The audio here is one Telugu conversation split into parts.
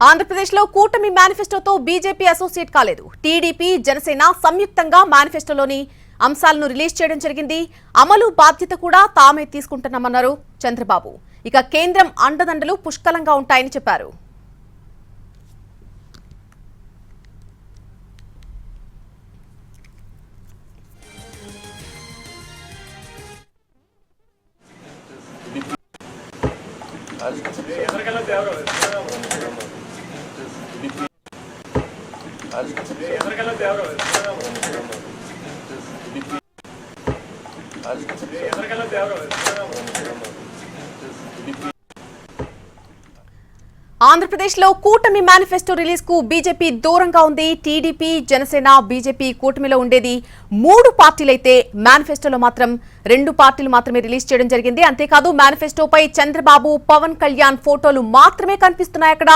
ఆంధ్రప్రదేశ్లో కూటమి మేనిఫెస్టోతో బీజేపీ అసోసియేట్ కాలేదు. టీడీపీ, జనసేన సంయుక్తంగా మేనిఫెస్టోలోని అంశాలను రిలీజ్ చేయడం జరిగింది. అమలు బాధ్యత కూడా తామే తీసుకుంటున్నామన్నారు చంద్రబాబు. ఇక కేంద్రం అండదండలు పుష్కలంగా ఉంటాయని చెప్పారు. ఆంధ్రప్రదేశ్లో కూటమి మేనిఫెస్టో రిలీజ్ కు బీజేపీ దూరంగా ఉంది. టీడీపీ, జనసేన, బీజేపీ కూటమిలో ఉండేది 3 పార్టీలైతే మేనిఫెస్టోలో మాత్రం 2 పార్టీలు మాత్రమే రిలీజ్ చేయడం జరిగింది. అంతేకాదు మేనిఫెస్టోపై చంద్రబాబు, పవన్ కళ్యాణ్ ఫోటోలు మాత్రమే కనిపిస్తున్నాయి. అక్కడ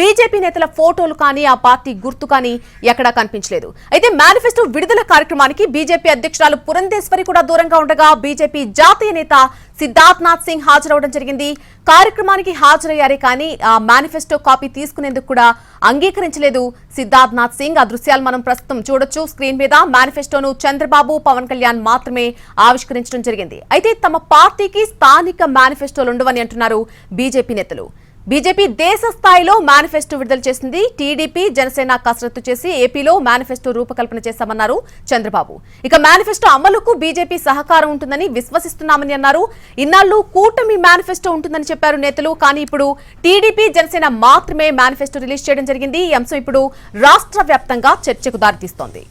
బీజేపీ నేతల ఫోటోలు కానీ ఆ పార్టీ గుర్తు కానీ ఎక్కడా కనిపించలేదు. అయితే మేనిఫెస్టో విడుదల కార్యక్రమానికి బీజేపీ అధ్యక్షురాలు పురంధేశ్వరి కూడా దూరంగా ఉండగా బీజేపీ జాతీయ నేత సిద్ధార్థనాథ్ సింగ్ హాజరవడం జరిగింది. కార్యక్రమానికి హాజరయ్యారే కానీ ఆ మేనిఫెస్టో కాపీ తీసుకునేందుకు కూడా అంగీకరించలేదు సిద్ధార్థనాథ్ సింగ్. ఆ దృశ్యాలు మనం ప్రస్తుతం చూడొచ్చు స్క్రీన్ మీద. మేనిఫెస్టోను చంద్రబాబు, పవన్ కళ్యాణ్ మాత్రమే ఆవిష్కరించడం జరిగింది. అయితే తమ పార్టీకి స్థానిక మేనిఫెస్టోలు ఉండవని అంటున్నారు బీజేపీ నేతలు. బీజేపీ దేశ స్థాయిలో మేనిఫెస్టో విడుదల చేసింది. టీడీపీ, జనసేన కసరత్తు చేసి ఏపీలో మేనిఫెస్టో రూపకల్పన చేశామన్నారు చంద్రబాబు. ఇక మేనిఫెస్టో అమలుకు బీజేపీ సహకారం ఉంటుందని విశ్వసిస్తున్నామని అన్నారు. ఇన్నాళ్లు కూటమి మేనిఫెస్టో ఉంటుందని చెప్పారు నేతలు. కానీ ఇప్పుడు టీడీపీ, జనసేన మాత్రమే మేనిఫెస్టో రిలీజ్ చేయడం జరిగింది. ఈ అంశం ఇప్పుడు రాష్ట్ర వ్యాప్తంగా చర్చకు దారితీస్తోంది.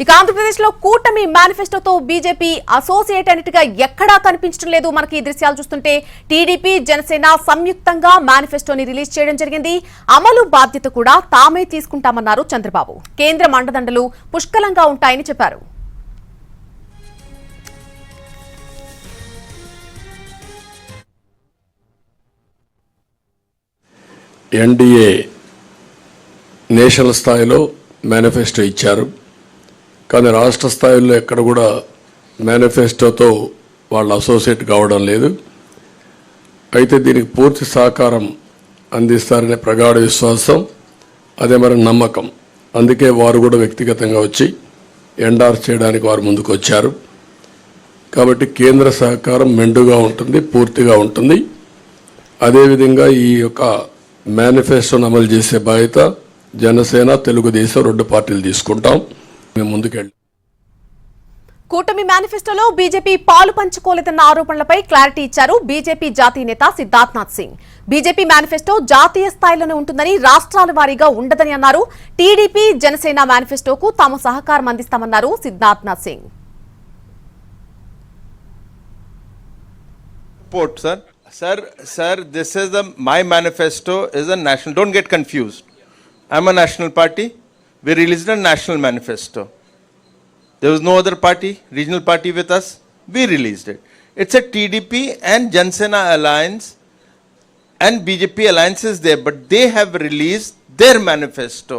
ఇక ఆంధ్రప్రదేశ్ లో కూటమి మేనిఫెస్టోతో బీజేపీ అసోసియేట్ అయినట్టుగా ఎక్కడా కనిపించడం లేదు. మనకి ఈ దృశ్యాలు చూస్తుంటే టీడీపీ, జనసేన సంయుక్తంగా మేనిఫెస్టోని రిలీజ్ చేయడం జరిగింది. అమలు బాధ్యత కూడా తామే తీసుకుంటామన్నారు చంద్రబాబు. కేంద్రం అండదండలు పుష్కలంగా ఉంటాయని చెప్పారు. ఎన్డీఏ నేషనల్ స్థాయిలో మేనిఫెస్టో ఇచ్చారు. కానీ రాష్ట్ర స్థాయిలో ఎక్కడ కూడా మేనిఫెస్టోతో వాళ్ళు అసోసియేట్ కావడం లేదు. అయితే దీనికి పూర్తి సహకారం అందిస్తారనే ప్రగాఢ విశ్వాసం, అదే మరి నమ్మకం. అందుకే వారు కూడా వ్యక్తిగతంగా వచ్చి ఎండార్స్ చేయడానికి వారు ముందుకు వచ్చారు. కాబట్టి కేంద్ర సహకారం మెండుగా ఉంటుంది, పూర్తిగా ఉంటుంది. అదేవిధంగా ఈ యొక్క మేనిఫెస్టోను అమలు చేసే బాధ్యత జనసేన, తెలుగుదేశం 2 పార్టీలు తీసుకుంటాం. కూటమి మేనిఫెస్టోలో బీజేపీ పాలు పంచుకోలేదన్న ఆరోపణలపై క్లారిటీ ఇచ్చారు బీజేపీ జాతీయ నేత సిద్ధార్థనాథ్ సింగ్. బీజేపీ మేనిఫెస్టో జాతీయ స్థాయిలోనే ఉంటుందని, రాష్ట్రాల వారీగా ఉండదని అన్నారు. టీడీపీ, జనసేన మేనిఫెస్టోకు తాము సహకారం అందిస్తామన్నారు Siddharth Nath Singh. Sir, this is my manifesto is a national. Don't get confused. I'm a national party. We released a national manifesto. There was no other party, regional party with us. We released it. It's a TDP and Jansena alliance and BJP alliance is there, but they have released their manifesto.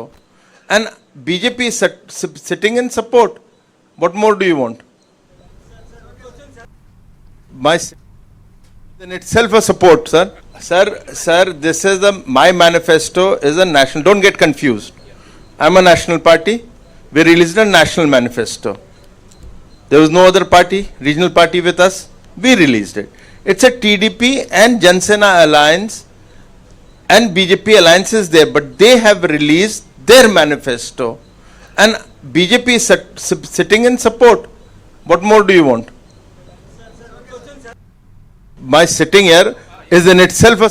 And BJP is sitting in support. What more do you want? In itself a support, sir. Sir, this is my manifesto is a national. Don't get confused. I'm a national party. We released a national manifesto. There was no other party, regional party with us. We released it. It's a TDP and Jansena alliance and BJP alliance is there, but they have released their manifesto. And BJP is sitting in support. What more do you want? My sitting here is in itself a